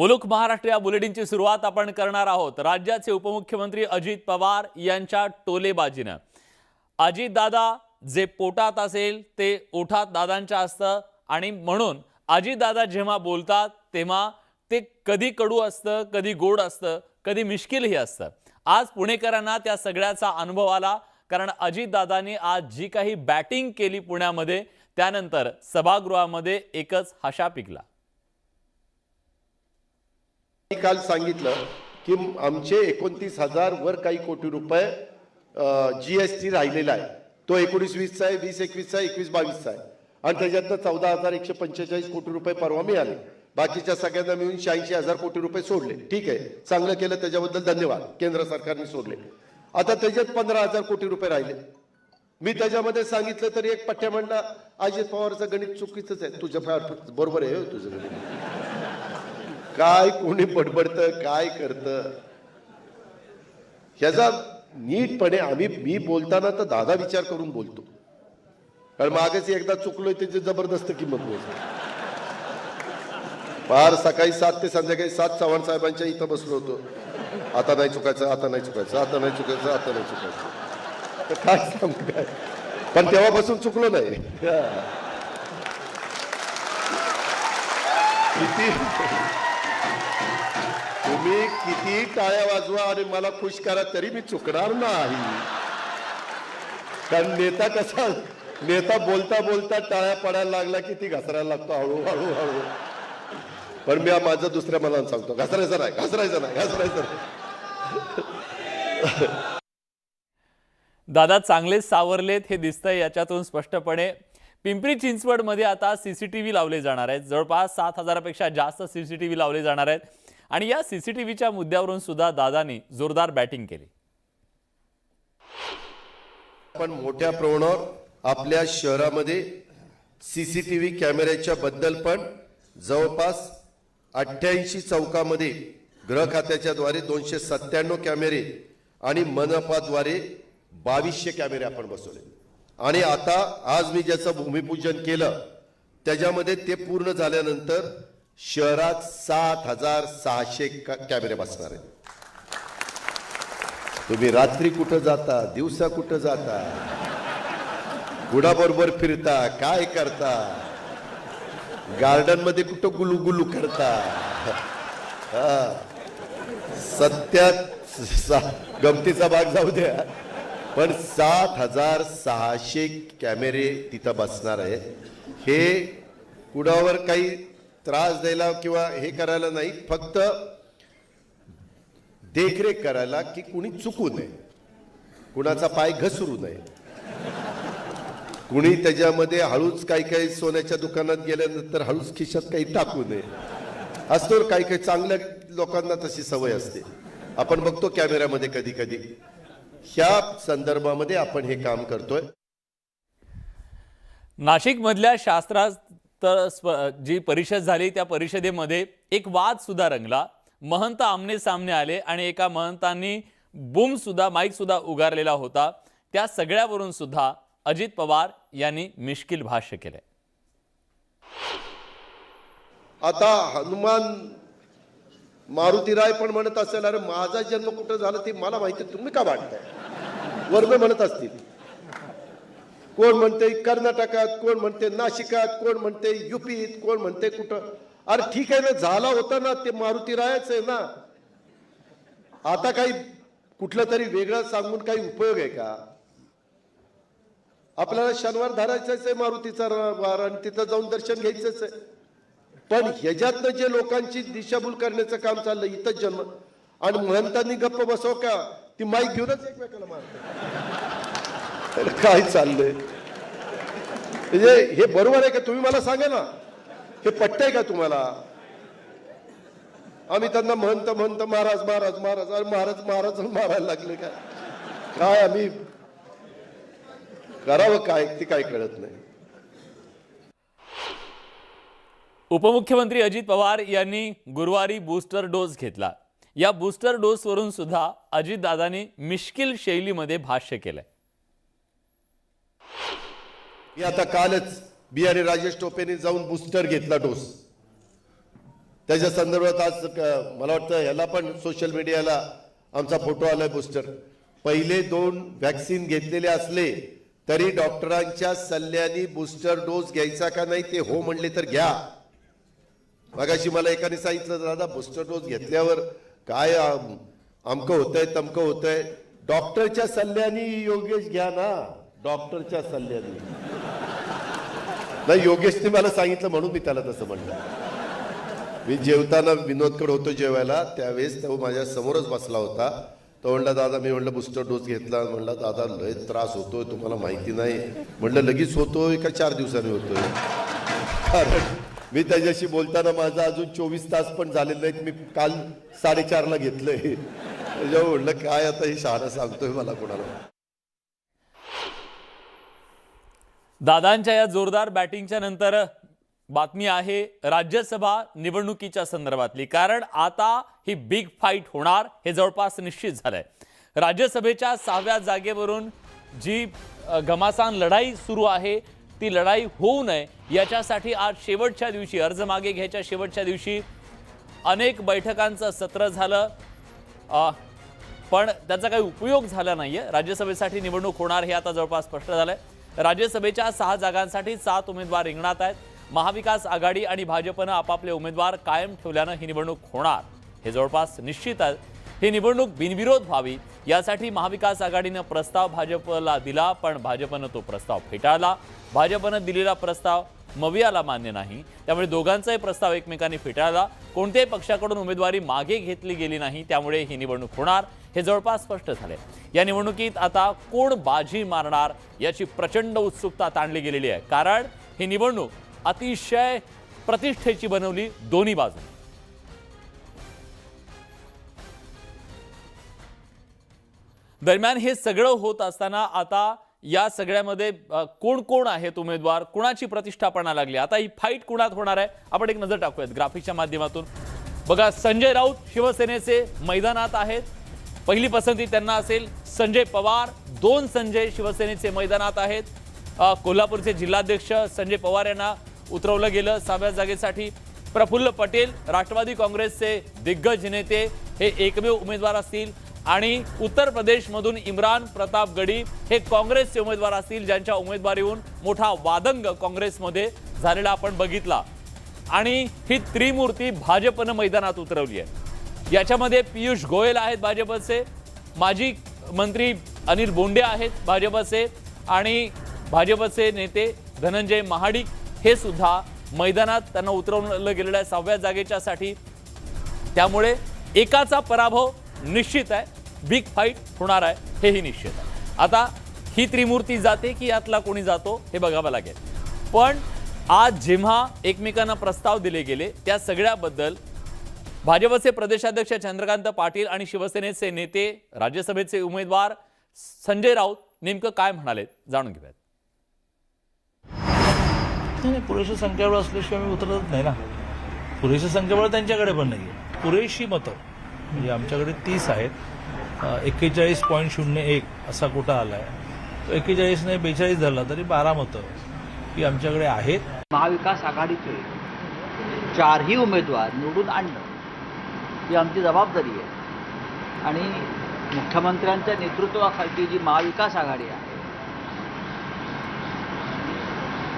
मुलुक महाराष्ट्र या बुलेटिनची सुरुवात आपण करणार आहोत। राज्याचे उपमुख्यमंत्री अजित पवार यांच्या टोलेबाजीने अजित दादा जे पोटात असेल ते ओठात दादांच्या असतं आणि म्हणून अजित दादा जेव्हा बोलतात तेव्हा ते कधी कडू असतं, कधी गोड असतं, कधी मिश्किलही असतं। आज पुणेकरांना त्या सगळ्याचा अनुभव आला, कारण अजित दादांनी आज जी काही बॅटिंग केली पुण्यामध्ये त्यानंतर सभागृहामध्ये एकच हशा पिकला। काल सांगितलं की आमचे 29,000 वर काही कोटी रुपये जीएसटी राहिलेला आहे, तो 19-20 चा आहे, 20-21 चा आहे, 21-22 चा आहे आणि त्याच्यातनं 14,145 कोटी रुपये परवा मिळाले। बाकीच्या सगळ्यांना मिळून 86,000 कोटी रुपये सोडले। ठीक आहे, चांगलं केलं, त्याच्याबद्दल धन्यवाद। केंद्र सरकारने सोडले। आता त्याच्यात 15,000 कोटी रुपये राहिले। मी त्याच्यामध्ये सांगितलं तरी एक पट्ट्या म्हणला अजित पवारचं गणित चुकीचंच आहे। तुझं बरोबर आहे, तुझं गणित काय कोणी बडबडतं काय करतं ह्याचा नीटपणे मी बोलताना तर दादा विचार करून बोलतो, कारण मागेच एकदा चुकलोय त्याची जबरदस्त किंमत बोलतो। फार सकाळी 7 ते संध्याकाळी 7 चव्हाण साहेबांच्या इथं बसलो होतो। आता नाही चुकायचं, आता नाही चुकायचं, आता नाही चुकायचं, आता नाही चुकायचं, तर काय सांगू काय, पण तेव्हापासून चुकलो नाही। तुम्ही किती टाळ्या वाजवा आणि मला खुश करा तरी मी चुकणार नाही, कारण नेता बोलता बोलता टाळ्या पडायला लागला की ती घसरायला लागतो हळूहळू हळू। पण मी माझं दुसऱ्या मनानं सांगतो, घसरायचं नाही, घसरायचं नाही, घसरायचं नाही। दादा चांगलेच सावरलेत हे दिसतंय याच्यातून स्पष्टपणे। पिंपरी चिंचवड मध्ये आता सीसीटीव्ही लावले जाणार आहेत। जवळपास 7,000 पेक्षा जास्त सीसीटीव्ही लावले जाणार आहेत आणि या सीसीटीव्हीच्या मुद्द्यावरून सुद्धा दादांनी जोरदार बॅटिंग केली। पण मोठ्या प्रमाणावर आपल्या शहरामध्ये सीसीटीव्ही कॅमेऱ्याच्या बद्दल पण जवळपास 88 चौकामध्ये गृह खात्याच्या द्वारे 297 कॅमेरे आणि मनपाद्वारे 2200 कॅमेरे आपण बसवले आणि आता आज मी ज्याचं भूमिपूजन केलं त्याच्यामध्ये ते पूर्ण झाल्यानंतर शहरात 7,600 कॅमेरे बसणार आहेत। तुम्ही रात्री कुठं जाता, दिवसा कुठं जाता, कुणाबरोबर फिरता, काय करता, गार्डन मध्ये कुठं गुलू गुलू करता, सत्यात गमतीचा भाग जाऊ द्या, पण 7,600 कॅमेरे तिथं बसणार आहे। हे कुणावर काही त्रास द्यायला किंवा हे करायला नाही, फक्त देखरेख करायला की कुणी चुकू नये, कुणाचा पाय घसरू नये, कुणी त्याच्यामध्ये हळूच काही सोन्याच्या दुकानात गेल्यानंतर हळूच खिशात काही टाकू नये असतो। काही चांगल्या लोकांना तशी सवय असते, आपण बघतो कॅमेऱ्यामध्ये कधी कधी। ह्या संदर्भामध्ये आपण हे काम करतोय। नाशिक मधल्या शास्त्रात जी परिषद झाली त्या परिषदेमध्ये एक वाद सुद्धा रंगला। महंत आमने सामने आले आणि एका महंतांनी माईक सुद्धा उगारलेला होता। त्या सगळ्यावरून सुद्धा अजित पवार यांनी मिश्किल भाष्य केले। आता हनुमान मारुतीराय पण म्हणत असेल, अरे माझा जन्म कुठं झाला ते मला माहिती, तुम्ही का वाटताय, वर्ग म्हणत असतील। कोण म्हणते कर्नाटकात, कोण म्हणते नाशिकात, कोण म्हणते युपीत, कोण म्हणते कुठं। अरे ठीक आहे ना, झाला होता ना, ते मारुतीरायच आहे ना। आता काही कुठलं तरी वेगळं सांगून काही उपयोग आहे का? आपल्याला शनिवार धरायचंच आहे मारुतीचा वार आणि तिथं जाऊन दर्शन घ्यायचंच आहे। पण ह्याच्यातनं जे लोकांची दिशाभूल करण्याचं काम चाललं इथंच जन्म, आणि महंतांनी गप्प बसव का, ती माईक घेऊनच एकमेकाला मारतात। काय चाललंय म्हणजे हे बरोबर आहे का? तुम्ही मला सांगा ना, हे पटतंय का तुम्हाला? आम्ही त्यांना महंत महाराज महाराज महाराज अरे महाराज महाराज मारायला लागले काय? काय आम्ही करावं काय ते काय कळत नाही। उपमुख्यमंत्री अजित पवार यांनी गुरुवारी बूस्टर डोस घेतला। या बूस्टर डोस वरून सुद्धा अजितदादांनी मिश्किल शैलीमध्ये भाष्य केलंय। मी आता कालच बिहारी राजेश टोपेने जाऊन बूस्टर घेतला डोस। त्याच्या संदर्भात आज मला वाटतं ह्याला पण सोशल मीडियाला आमचा फोटो आलाय बूस्टर. पहिले 2 व्हॅक्सिन घेतलेले असले तरी डॉक्टरांच्या सल्ल्याने बूस्टर डोस घ्यायचा का नाही ते हो म्हणले तर घ्या. मगाशी मला एकाने सांगितलं दादा बूस्टर डोस घेतल्यावर काय अमकं होतंय तमकं होतंय. डॉक्टरच्या सल्ल्याने योगेश घ्या ना, डॉक्टरच्या सल्ल्याने नाही. योगेशने मला सांगितलं म्हणून मी त्याला तसं म्हणलं. मी जेवताना विनोदकडे होतो जेवायला, त्यावेळेस तो माझ्या समोरच बसला होता. तो म्हणला दादा, मी म्हणलं बूस्टर डोस घेतला. म्हणला दादा लय त्रास होतोय तुम्हाला माहिती नाही. म्हणलं लगेच होतोय का 4 दिवसांनी होतोय. कारण मी त्याच्याशी बोलताना माझा अजून 24 तास पण झालेले नाहीत. मी काल 4:30ला घेतलंय. त्याच्यावर म्हणलं काय आता हे शहाणा सांगतोय मला कोणाला. दादांच्या या जोरदार बॅटिंगच्या नंतर बातमी आहे राज्यसभा निवडणुकीच्या संदर्भातली. कारण आता ही बिग फाईट होणार हे जवळपास निश्चित झालंय. राज्यसभेच्या 6व्या जागेवरून जी घमासान लढाई सुरू आहे ती लढाई होऊ नये याच्यासाठी आज शेवटच्या दिवशी अर्ज मागे घ्यायच्या शेवटच्या दिवशी अनेक बैठकांचं सत्र झालं, पण त्याचा काही उपयोग झाला नाहीये. राज्यसभेसाठी निवडणूक होणार हे आता जवळपास स्पष्ट झालंय. राज्यसभेच्या 6 जागांसाठी 7 उमेदवार रिंगणात आहेत. महाविकास आघाडी आणि भाजपनं आपापले उमेदवार कायम ठेवल्यानं ही निवडणूक होणार हे जवळपास निश्चित आहे. ही निवडणूक बिनविरोध व्हावी यासाठी महाविकास आघाडीनं प्रस्ताव भाजपला दिला, पण भाजपनं तो प्रस्ताव फेटाळला. भाजपनं दिलेला प्रस्ताव मवियाला मान्य नाही, त्यामुळे दोघांचाही प्रस्ताव एकमेकांनी फेटाळला. कोणत्याही पक्षाकडून उमेदवारी मागे घेतली गेली नाही, त्यामुळे ही निवडणूक होणार हे जवळपास स्पष्ट झाले. या निवडणुकीत आता कोण बाजी मारणार याची प्रचंड उत्सुकता ताणली गेलेली आहे. कारण ही निवडणूक अतिशय प्रतिष्ठेची बनवली दोन्ही बाजू. दरम्यान हे सगळं होत असताना आता या सगळ्यामध्ये कोण कोण आहेत उमेदवार, कुणाची प्रतिष्ठापना लागली, आता ही फाईट कुणात होणार आहे आपण एक नजर टाकूयात ग्राफिकच्या माध्यमातून. बघा, संजय राऊत शिवसेनेचे मैदानात आहेत. पहिली पसंती त्यांना असेल. संजय पवार, 2 संजय शिवसेनेचे मैदानात आहेत. कोल्हापूरचे जिल्हाध्यक्ष संजय पवार यांना उतरवलं गेलं 6व्या जागेसाठी. प्रफुल्ल पटेल राष्ट्रवादी काँग्रेसचे दिग्गज नेते हे एकमेव उमेदवार असतील. आणि उत्तर प्रदेशमधून इम्रान प्रताप गडी हे काँग्रेसचे उमेदवार असतील, ज्यांच्या उमेदवारीहून मोठा वादंग काँग्रेसमध्ये झालेला आपण बघितला. आणि ही त्रिमूर्ती भाजपनं मैदानात उतरवली आहे. याच्यामध्ये पियुष गोयल आहेत भाजपचे, माजी मंत्री अनिल बोंडे आहेत भाजपचे, आणि भाजपचे नेते धनंजय महाडिक हे सुद्धा मैदानात त्यांना उतरवलं गेलेलं आहे 6व्या जागेच्यासाठी. त्यामुळे एकाचा पराभव निश्चित आहे. बिग फाईट होणार आहे हेही निश्चित आहे. आता ही त्रिमूर्ती जाते की यातला कोणी जातो हे बघावं लागेल. पण आज जेव्हा एकमेकांना प्रस्ताव दिले गेले त्या सगळ्याबद्दल भाजपचे प्रदेशाध्यक्ष चंद्रकांत पाटील आणि शिवसेनेचे नेते राज्यसभेचे उमेदवार संजय राऊत नेमकं काय म्हणाले जाणून घेऊयात. नाही, पुरेशा संख्याबळ असल्याशिवाय मी उतरत नाही ना. पुरेशा संख्याबळ त्यांच्याकडे पण नाही आहे. पुरेशी मतं म्हणजे आमच्याकडे 30 आहेत. 41.01 असा कोटा आला आहे. तो 41 नाही 42 झाला तरी 12 मतं ही आमच्याकडे आहेत. महाविकास आघाडीचे 4ही उमेदवार निवडून आणणं ही आमची जबाबदारी आहे. आणि मुख्यमंत्र्यांच्या नेतृत्वाखाली जी महाविकास आघाडी आहे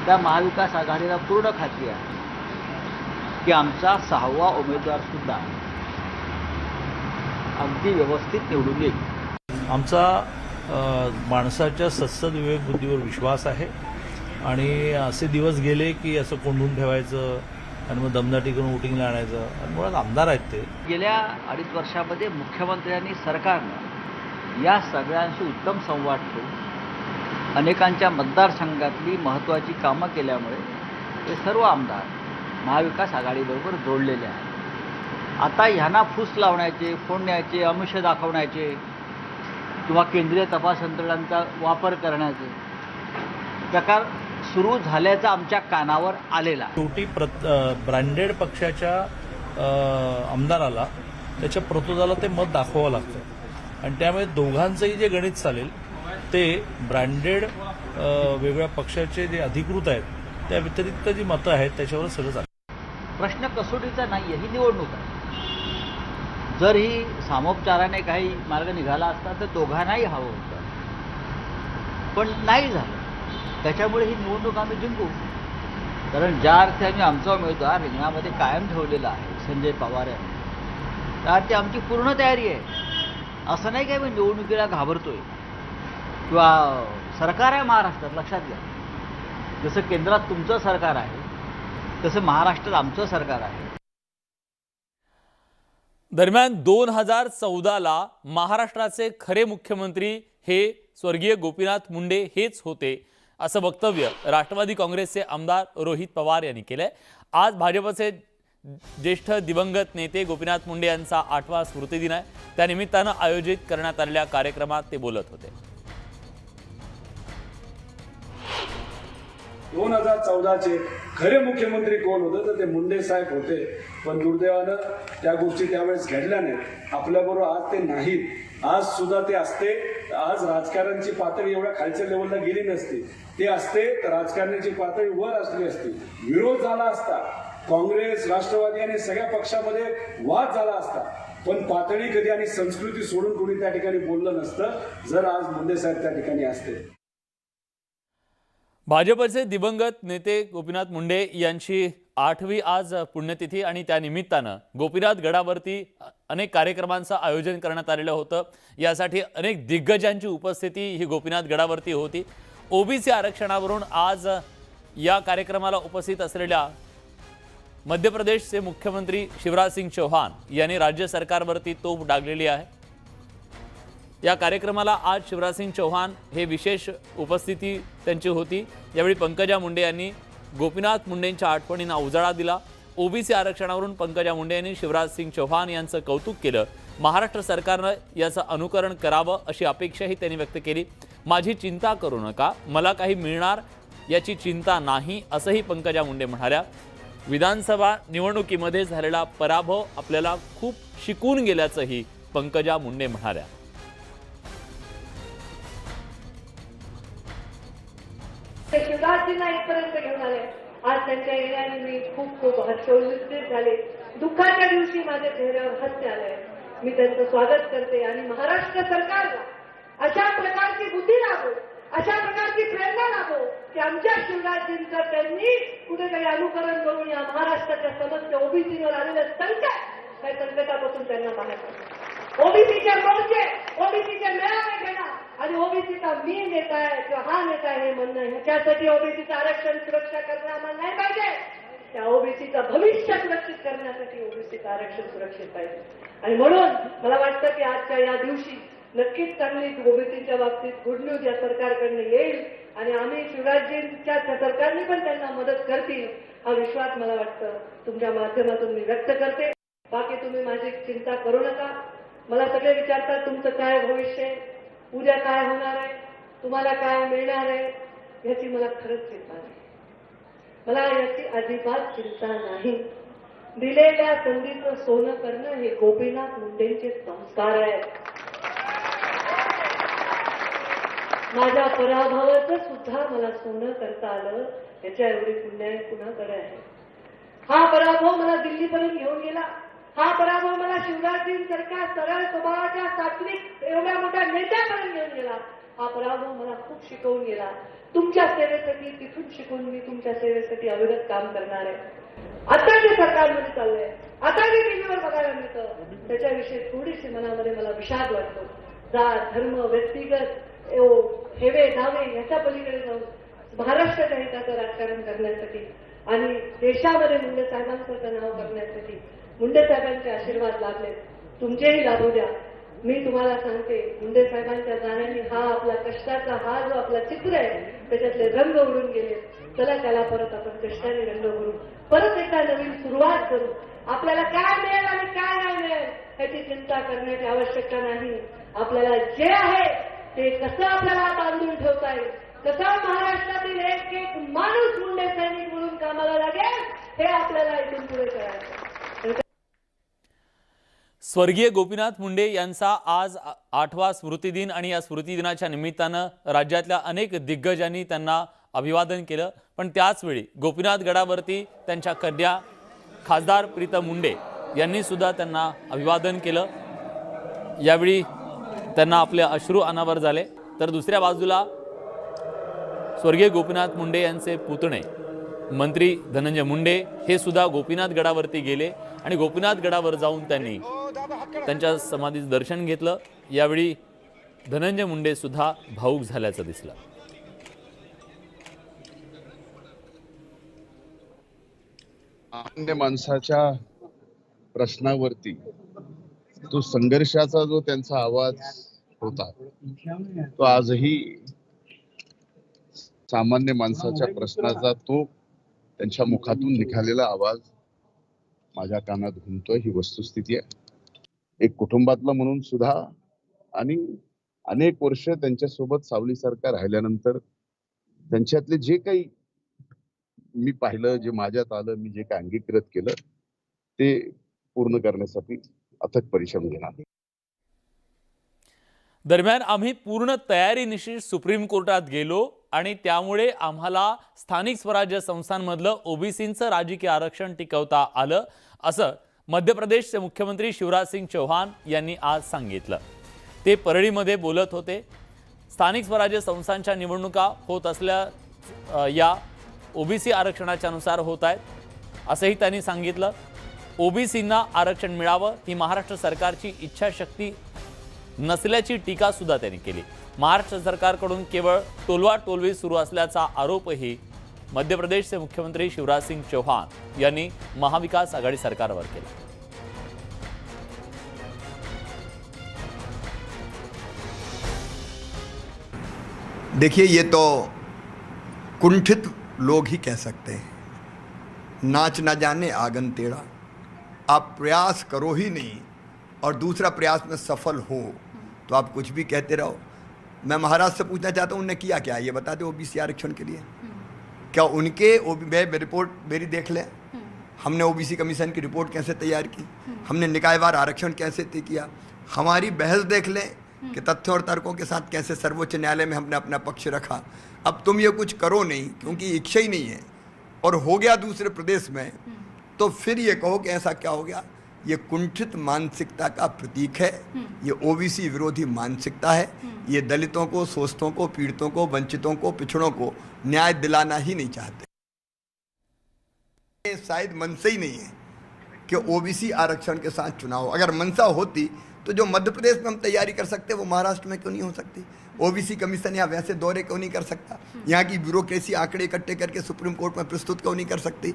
त्या महाविकास आघाडीला पूर्ण खात्री आहे की आमचा 6वा उमेदवार सुद्धा अगदी व्यवस्थित निवडून येईल. आमचा माणसाच्या सत्सद विवेक बुद्धीवर विश्वास आहे. आणि असे दिवस गेले की असं कोंडून ठेवायचं आणि मग दमदाटी करून वोटिंगला आणायचं. आणि मुळात आमदार आहेत ते. गेल्या 2.5 वर्षामध्ये मुख्यमंत्र्यांनी सरकारनं या सगळ्यांशी उत्तम संवाद ठेवून अनेकांच्या मतदारसंघातली महत्त्वाची कामं केल्यामुळे हे सर्व आमदार महाविकास आघाडीबरोबर जोडलेले आहेत. आता ह्यांना फूस लावण्याचे, फोडण्याचे, आमिष दाखवण्याचे किंवा केंद्रीय तपास यंत्रणांचा वापर करण्याचे प्रकार सुरू झाल्याचा आमच्या कानावर आलेला आहे. शेवटी ब्रँडेड पक्षाच्या आमदाराला त्याच्या प्रतोदाला ते मत दाखवावं लागतं. आणि त्यामुळे दोघांचंही जे गणित चालेल ते ब्रँडेड वेगळ्या पक्षाचे जे अधिकृत आहेत त्या व्यतिरिक्त जी मतं आहेत त्याच्यावर सगळं चालेल. प्रश्न कसोटीचा नाही आहे, ही निवडणूक आहे. जर ही सामोपचाराने काही मार्ग निघाला असता तर दोघांनाही हवं होतं, पण नाही झालं. त्याच्यामुळे ही निवडणूक आम्ही जिंकू. कारण ज्या अर्थी आम्ही आमचा उमेदवार रिंगणामध्ये कायम ठेवलेला आहे संजय पवार यांनी, त्या अर्थी आमची पूर्ण तयारी आहे. असं नाही की आम्ही निवडणुकीला घाबरतोय किंवा सरकार आहे महाराष्ट्रात. लक्षात घ्या, जसं केंद्रात तुमचं सरकार आहे तसं महाराष्ट्रात आमचं सरकार आहे. दरम्यान 2014ला महाराष्ट्राचे खरे मुख्यमंत्री हे स्वर्गीय गोपीनाथ मुंडे हेच होते, असं वक्तव्य राष्ट्रवादी काँग्रेसचे आमदार रोहित पवार यांनी केलंय. आज भाजपचे ज्येष्ठ दिवंगत नेते गोपीनाथ मुंडे यांचा 8वा स्मृतिदिन आहे. त्यानिमित्तानं आयोजित करण्यात आलेल्या कार्यक्रमात ते बोलत होते. 2014चे खरे मुख्यमंत्री कोण होते तर ते मुंडे साहेब होते. पण दुर्दैवानं त्या गोष्टी त्यावेळेस घडल्या नाहीत. आपल्याबरोबर आज ते नाहीत. आज सुद्धा ते असते, आज राजकारणाची पातळी एवढ्या खालच्या लेवलला गेली नसती. ते असते तर राजकारणाची पातळी वर असली असती. विरोध झाला असता, काँग्रेस, राष्ट्रवादी आणि सगळ्या पक्षामध्ये वाद झाला असता, पण पातळी कधी आणि संस्कृती सोडून कोणी त्या ठिकाणी बोललं नसतं जर आज मुंडे साहेब त्या ठिकाणी असते. भाजपचे दिवंगत नेते गोपीनाथ मुंडे यांची 8वी आज पुण्यतिथी आणि त्यानिमित्तानं गोपीनाथ गडावरती अनेक कार्यक्रमांचं आयोजन करण्यात आलेलं होतं. यासाठी अनेक दिग्गजांची उपस्थिती ही गोपीनाथ गडावरती होती. ओबीसी आरक्षणावरून आज या कार्यक्रमाला उपस्थित असलेल्या मध्य प्रदेशचे मुख्यमंत्री शिवराज सिंग चौहान यांनी राज्य सरकारवरती तोफ डागलेली आहे. या कार्यक्रमाला आज शिवराज सिंग चौहान हे विशेष उपस्थिती त्यांची होती. यावेळी पंकजा मुंडे यांनी गोपीनाथ मुंडेंच्या आठवणींना उजाळा दिला. ओबीसी आरक्षणावरून पंकजा मुंडे यांनी शिवराज सिंग चौहान यांचं कौतुक केलं. महाराष्ट्र सरकारनं याचं अनुकरण करावं अशी अपेक्षाही त्यांनी व्यक्त केली. माझी चिंता करू नका, मला काही मिळणार याची चिंता नाही, असंही पंकजा मुंडे म्हणाल्या. विधानसभा निवडणुकीमध्ये झालेला पराभव आपल्याला खूप शिकून गेल्याचंही पंकजा मुंडे म्हणाल्या. शिवराजजींना इथपर्यंत घेऊन आले. आज त्यांच्या येण्याने मी खूप खूप हर्षोल्लसित झाले. दुःखाच्या दिवशी माझ्या चेहऱ्यावर हास्य आलंय. मी त्यांचं स्वागत करते आणि महाराष्ट्र सरकारला अशा प्रकारची बुद्धी लागो, अशा प्रकारची प्रेरणा लागो की आमच्या शिवराजजींचं त्यांनी कुठेतरी अनुकरण करून या महाराष्ट्राच्या समस्त ओबीसीवर आलेलं संकट, त्या संकटापासून त्यांना बाहेर काढा. ओबीसीचे मोर्चे, ओबीसीचे मेळावे घेणं आणि ओबीसीचा मी नेता आहे किंवा हा नेता आहे हे म्हणणं, ह्याच्यासाठी ओबीसीचं आरक्षण सुरक्षा करणं आम्हाला नाही पाहिजे. त्या ओबीसीचं भविष्य सुरक्षित करण्यासाठी ओबीसीचं आरक्षण सुरक्षित पाहिजे. आणि म्हणून मला वाटतं की आजच्या या दिवशी नक्कीच चांगली ओबीसीच्या बाबतीत गुड न्यूज या सरकारकडनं येईल आणि आम्ही शिवराजजींच्या सरकारने पण त्यांना मदत करतील हा विश्वास मला वाटतं तुमच्या माध्यमातून मी व्यक्त करते. बाकी तुम्ही माझी चिंता करू नका. मला सगळे विचारतात तुमचं काय भविष्य आहे, उद्या काय होणार आहे, तुम्हाला काय मिळणार आहे, याची मला खरंच चिंता नाही. मला याची अजिबात चिंता नाही. दिलेल्या संधीचं सोनं करणं हे गोपीनाथ मुंडेंचे संस्कार आहेत. माझ्या पराभवाचं सुद्धा मला सोनं करता आलं, याच्या एवढी पुण्य कुणाकडे आहे. हा पराभव मला दिल्लीपर्यंत घेऊन गेला. हा पराभव मला शिवराजजींसारख्या सरळ स्वभावाच्या सात्विक एवढ्या मोठ्या नेत्यापर्यंत घेऊन गेला. हा पराभव मला खूप शिकवून गेला. तुमच्या सेवेसाठी तिथून शिकून मी तुमच्या सेवेसाठी अविरत काम करणार आहे. आता जे सरकारमध्ये चाललंय, आता जे टीव्हीवर बघायला मिळतं, त्याच्याविषयी थोडीशी मनामध्ये मला विषाद वाटतो. जात, धर्म, व्यक्तिगत हेवे दावे याच्या पलीकडे जाऊन महाराष्ट्राच्या हिताचं राजकारण करण्यासाठी आणि देशामध्ये मुंडे साहेबांचं नाव करण्यासाठी मुंडे साहेबांचे आशीर्वाद लाभले, तुमचेही लाभू द्या. मी तुम्हाला सांगते, मुंडे साहेबांच्या जाण्याने हा आपला कष्टाचा हा जो आपला चित्र आहे त्याच्यातले रंग उडून गेले. चला त्याला परत आपण कष्टाने रंग भरू, परत एकदा नवीन सुरुवात करू. आपल्याला काय मिळेल आणि काय नाही मिळेल याची चिंता करण्याची आवश्यकता नाही. आपल्याला जे आहे ते कसं आपल्याला बांधून ठेवता येईल, कसा महाराष्ट्रातील एक एक माणूस मुंडे सैनिक म्हणून कामाला लागेल हे आपल्याला इथून पुढे करायचं. स्वर्गीय गोपीनाथ मुंडे यांचा आज 8वा स्मृतिदिन आणि या स्मृतिदिनाच्या निमित्तानं राज्यातल्या अनेक दिग्गजांनी त्यांना अभिवादन केलं. पण त्याचवेळी गोपीनाथ गडावरती त्यांच्या कन्या खासदार प्रीतम मुंडे यांनी सुद्धा त्यांना अभिवादन केलं। यावेळी त्यांना आपले अश्रू अनावर झाले। तर दुसऱ्या बाजूला स्वर्गीय गोपीनाथ मुंडे यांचे पुतणे मंत्री धनंजय मुंडे हे सुद्धा गोपीनाथ गडावरती गेले आणि गोपीनाथ गडावर जाऊन त्यांनी त्यांच्या समाधीचं दर्शन घेतलं। यावेळी धनंजय मुंडे सुद्धा भावूक झाल्याचं दिसलं। सामान्य माणसाच्या प्रश्नावरती तो संघर्षाचा जो त्यांचा आवाज होता तो आजही सामान्य माणसाच्या प्रश्नाचा तो त्यांच्या मुखातून निघालेला आवाज माझ्या कानात घुमतोय। ही वस्तुस्थिती आहे। एक कुटुंबातला म्हणून सुद्धा आणि अनेक वर्ष त्यांच्यासोबत सावलीसारखा राहिल्यानंतर त्यांच्यातले जे काही मी पाहिलं, जे माझ्यात आलं, मी जे काही अंगीकृत केलं ते पूर्ण करण्यासाठी अथक परिश्रम घेणार। दरम्यान आम्ही पूर्ण तयारीनिशी सुप्रीम कोर्टात गेलो आणि त्यामुळे आम्हाला स्थानिक स्वराज्य संस्थांमधलं ओबीसींचं राजकीय आरक्षण टिकवता आलं, असं मध्य प्रदेशचे मुख्यमंत्री शिवराज सिंग चौहान यांनी आज सांगितलं। ते परळीमध्ये बोलत होते। स्थानिक स्वराज्य संस्थांच्या निवडणुका होत असल्या या ओबीसी आरक्षणाच्या नुसार होत आहेत असंही त्यांनी सांगितलं। ओबीसींना आरक्षण मिळावं ही महाराष्ट्र सरकारची इच्छाशक्ती नसल्याची टीका सुद्धा त्यांनी केली। महाराष्ट्र सरकारकडून केवळ टोलवाटोलवी सुरू असल्याचा आरोपही मध्य प्रदेशचे मुख्यमंत्री शिवराज सिंग चौहान यांनी महाविकास आघाडी सरकारवर केला। देखिए, ये तो कुंठित लोग ही कह सकते हैं। नाच ना जाने आंगन टेढ़ा। आप प्रयास करो ही नहीं और दूसरा प्रयास में सफल हो तो आप कुछ भी कहते रहो। मैं महाराज से पूछना चाहता हूँ, उन्होंने किया क्या ये बता दो ओबीसी आरक्षण के लिए। क्या उनके रिपोर्ट मेरी देख लें। हमने ओबीसी कमीशन की रिपोर्ट कैसे तैयार की, हमने निकायवार आरक्षण कैसे तय किया, हमारी बहस देख लें कि तथ्यों और तर्कों के साथ कैसे सर्वोच्च न्यायालय में हमने अपना पक्ष रखा। अब तुम ये कुछ करो नहीं क्योंकि इच्छा ही नहीं है और हो गया दूसरे प्रदेश में, तो फिर ये कहो कि ऐसा क्या हो गया। ये कुंठित मानसिकता का प्रतीक है। ये ओबीसी विरोधी मानसिकता है। ये दलितों को, शोषितों को, पीड़ितों को, वंचितों को, पिछड़ों को न्याय दिलाना ही नहीं चाहते। ये शायद मनसा ही नहीं है कि ओबीसी आरक्षण के साथ चुनाव। अगर मनसा होती तो जो मध्य प्रदेश में हम तैयारी कर सकते वो महाराष्ट्र में क्यों नहीं हो सकती। ओबीसी कमीशन यहाँ वैसे दौरे क्यों नहीं कर सकता। यहाँ की ब्यूरोक्रेसी आंकड़े इकट्ठे करके सुप्रीम कोर्ट में प्रस्तुत क्यों नहीं कर सकती।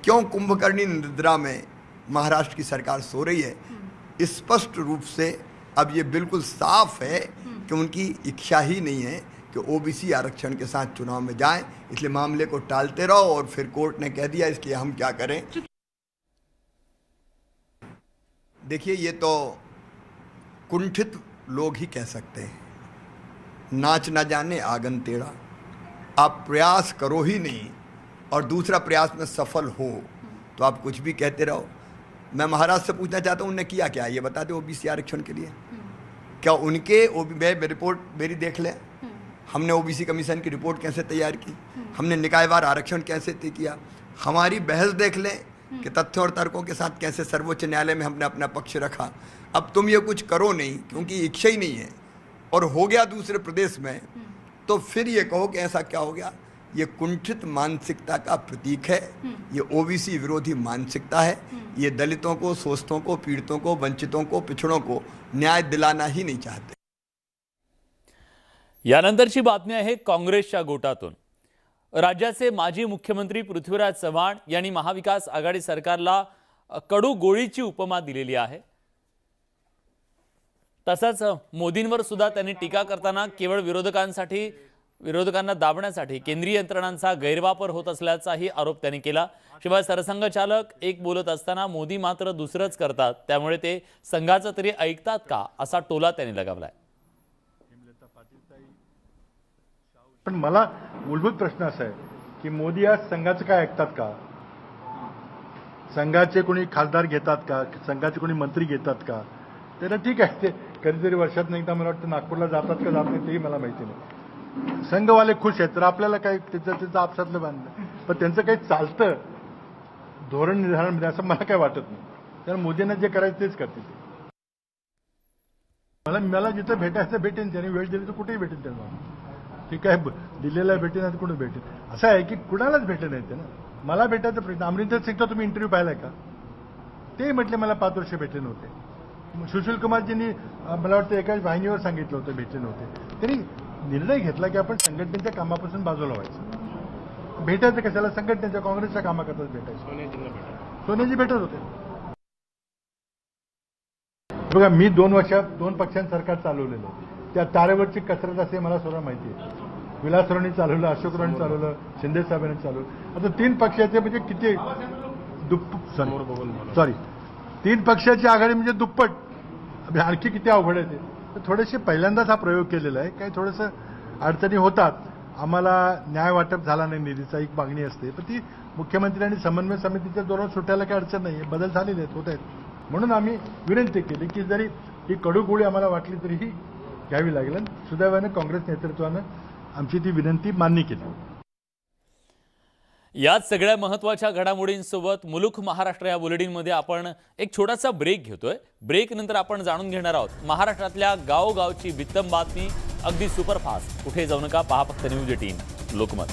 क्यों कुंभकर्णी निद्रा में महाराष्ट्र की सरकार सो रही है। स्पष्ट रूप से अब ये बिल्कुल साफ है कि उनकी इच्छा ही नहीं है कि ओबीसी आरक्षण के साथ चुनाव में जाएं। इसलिए मामले को टालते रहो और फिर कोर्ट ने कह दिया, इसलिए हम क्या करें। देखिए, ये तो कुंठित लोग ही कह सकते हैं। नाच ना जाने आंगन टेढ़ा। आप प्रयास करो ही नहीं और दूसरा प्रयास में सफल हो तो आप कुछ भी कहते रहो। मैं महाराज से पूछना चाहता हूँ, उन्होंने किया क्या ये बता दो ओबीसी आरक्षण के लिए। क्या उनके रिपोर्ट मेरी देख लें। हमने ओबीसी कमीशन की रिपोर्ट कैसे तैयार की, हमने निकायवार आरक्षण कैसे तय किया, हमारी बहस देख लें कि तथ्यों और तर्कों के साथ कैसे सर्वोच्च न्यायालय में हमने अपना पक्ष रखा। अब तुम ये कुछ करो नहीं क्योंकि इच्छा ही नहीं है और हो गया दूसरे प्रदेश में, तो फिर ये कहो कि ऐसा क्या हो गया। ये कुंठित मानसिकता का प्रतीक है। ये ओबीसी विरोधी मानसिकता है। ये दलितों को, शोषितों को, पीड़ितों को, वंचितों को, पिछड़ों को न्याय दिलाना ही नहीं चाहते। यानंतरची बातमी आहे काँग्रेसच्या गोटातून। राज्याचे माजी मुख्यमंत्री पृथ्वीराज चव्हाण यांनी महाविकास आघाडी सरकारला कडू गोळीची उपमा दिलेली आहे। तसंच मोदींवर सुद्धा त्यांनी टीका करताना केवळ विरोधकांना दाबण्यासाठी केंद्रीय यंत्रणांचा गैरवापर होत असल्याचाही आरोप त्यांनी केला। शिवाय सरसंघचालक एक बोलत असताना मोदी मात्र दुसरंच करतात, त्यामुळे ते संघाचं तरी ऐकतात का असा टोला त्यांनी लगावलाय। पण मला मूलभूत प्रश्न असा आहे की मोदी आज संघाचं काय ऐकतात का। संघाचे कोणी खासदार घेतात का, संघाचे कोणी मंत्री घेतात का। त्यांना ठीक आहे, ते कधीतरी वर्षात एकदा मला वाटतं नागपूरला जातात का जात नाही तेही मला माहिती नाही। संघवाले खुश आहेत तर आपल्याला काही त्याचं आपसातलं बांधलं, पण त्यांचं काही चालतं धोरण निर्धारण असं मला काय वाटत नाही. कारण मोदींना जे करायचं तेच करतील. मला जिथं भेटायचं भेटेन, त्याने वेळ दिली तर कुठेही भेटेन त्यांना. ते काय दिल्लीला भेटेन आणि कुठे भेटेन असं आहे की कुणालाच भेटेन येते ना. मला भेटायचा प्रयत्न, अमरिंदर सिंगचा तुम्ही इंटरव्ह्यू पाहिलाय का? ते म्हटले मला 5 वर्ष भेटले नव्हते. सुशील कुमारजींनी मला वाटतं एकाच वाहिनीवर सांगितलं होतं भेटले नव्हते. त्यांनी निर्णय घेतला की आपण संघटनेच्या कामापासून बाजूला व्हायचं. भेटायचं कशाला? संघटनेच्या काँग्रेसच्या कामाकरताच भेटायचं. सोनियाजी भेटत होते. बघा, मी 2 वर्षात 2 पक्षांचं सरकार चालवलेलं आहे. त्या तारेवरची कसरत असे मला सर्व माहिती आहे. विलासरावांनी चालवलं, अशोकरावांनी चालवलं, शिंदे साहेबांनी चालवलं. आता 3 पक्षाचे म्हणजे किती सॉरी 3 पक्षाची आघाडी म्हणजे दुप्पट. आणखी किती अवघड आहे ते. तर थोडेसे पहिल्यांदाच हा प्रयोग केलेला आहे. काही थोडंसं अडचणी होतात. आम्हाला न्याय वाटप झाला नाही, निधीचा एक मागणी असते, पण ती मुख्यमंत्री आणि समन्वय समितीच्या जोरावर सुटायला काही अडचण नाही. बदल झालेले आहेत, होत आहेत. म्हणून आम्ही विनंती केली की जरी ही कडू गोळी आम्हाला वाटली तरीही घ्यावी लागेल. सुदैवाने काँग्रेस नेतृत्वानं आमची ती विनंती मान्य केली. याच सगळ्या महत्त्वाच्या घडामोडींसोबत मुलुख महाराष्ट्र या बुलेटिनमध्ये आपण एक छोटासा ब्रेक घेतोय. ब्रेक नंतर आपण जाणून घेणार आहोत महाराष्ट्रातल्या गावोगावची बित्तम बातमी अगदी सुपरफास्ट. कुठे जाऊ नका, पहा फक्त न्यूज 18 लोकमत.